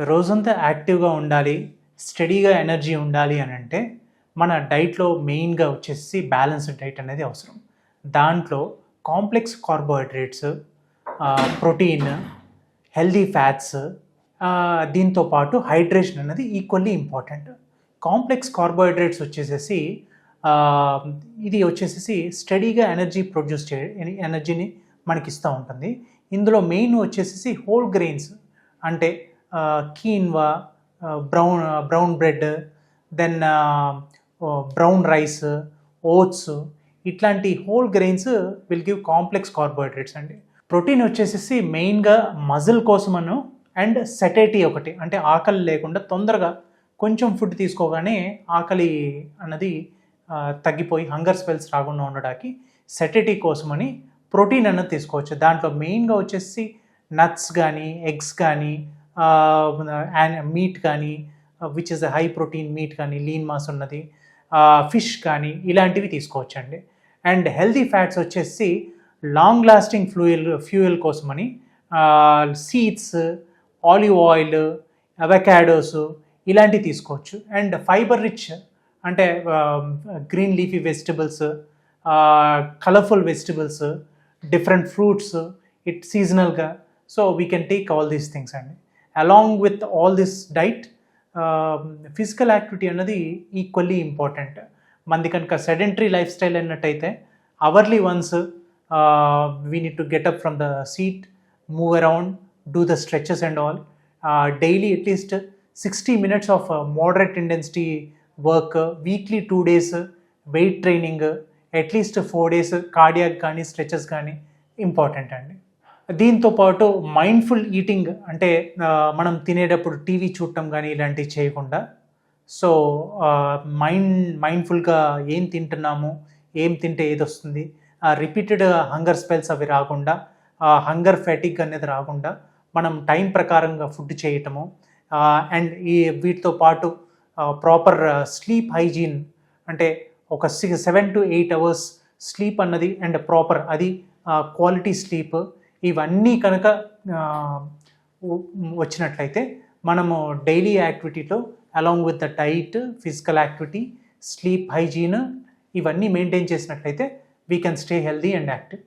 రోజంతా యాక్టివ్‌గా ఉండాలి, స్టడీగా ఎనర్జీ ఉండాలి అనంటే, మన డైట్‌లో మెయిన్‌గా వచ్చేసి బ్యాలెన్స్‌డ్ డైట్ అనేది అవసరం. దాంట్లో complex carbohydrates, protein, healthy fats, దీంతో పాటు హైడ్రేషన్ అనేది ఈక్వల్లీ ఇంపార్టెంట్. కాంప్లెక్స్ కార్బోహైడ్రేట్స్ వచ్చేసేసి ఇది వచ్చేసేసి స్టడీగా ఎనర్జీ ప్రొడ్యూస్ ఎనర్జీని మనకిస్తూ ఉంటుంది. ఇందులో మెయిన్ వచ్చేసేసి హోల్ గ్రెయిన్స్ అంటే quinoa, brown bread, then brown rice, oats, ఇట్లాంటి whole grains will give complex carbohydrates అండి. ప్రోటీన్ వచ్చేసేసి మెయిన్గా మజిల్ కోసమను అండ్ సెటేటీ ఒకటి, అంటే ఆకలి లేకుండా తొందరగా కొంచెం ఫుడ్ తీసుకోగానే ఆకలి అన్నది తగ్గిపోయి హంగర్ స్పెల్స్ రాకుండా ఉండడానికి సెటేటీ కోసమని ప్రోటీన్ అన్నది తీసుకోవచ్చు. దాంట్లో మెయిన్గా వచ్చేసి నట్స్ కానీ, ఎగ్స్ కానీ, మీట్ కానీ, which is high protein meat కానీ, లీన్ మాస్ ఉన్నది, ఫిష్ కానీ, ఇలాంటివి తీసుకోవచ్చండి. అండ్ హెల్తీ ఫ్యాట్స్ వచ్చేసి లాంగ్ లాస్టింగ్ ఫ్యూయల్ కోసమని సీడ్స్, ఆలివ్ ఆయిల్, అవకాడోస్ ఇలాంటివి తీసుకోవచ్చు. అండ్ ఫైబర్ రిచ్ అంటే green leafy vegetables, colourful vegetables, different fruits, సీజనల్గా. So we can take all these things అండి. Along with all this diet, physical activity అన్నది equally important. మనది కనుక sedentary lifestyle అన్నట్టయితే hourly once we need to get up from the seat, move around, do the stretches and all. Daily at least 60 minutes of moderate intensity work, weekly 2 days weight training, at least 4 days cardiac కానీ stretches కానీ important అండి. దీంతో పాటు mindful eating అంటే మనం TV చూడటం కానీ ఇలాంటివి చేయకుండా, సో మైండ్ఫుల్గా ఏం తింటున్నాము, ఏం తింటే ఏది వస్తుంది, రిపీటెడ్ హంగర్ స్పెల్స్ అవి రాకుండా, హంగర్ ఫ్యాటిక్ అనేది రాకుండా మనం టైం ప్రకారంగా ఫుడ్ చేయటము, అండ్ వీటితో పాటు ప్రాపర్ స్లీప్ హైజీన్ అంటే ఒక 7 to 8 hours స్లీప్ అన్నది అండ్ ప్రాపర్ అది క్వాలిటీ స్లీప్, ఇవన్నీ కనుక వచ్చినట్లయితే మనము డైలీ యాక్టివిటీలో along with the diet, physical activity, sleep hygiene ఇవన్నీ మెయింటైన్ చేసినట్లయితే we can stay healthy and active.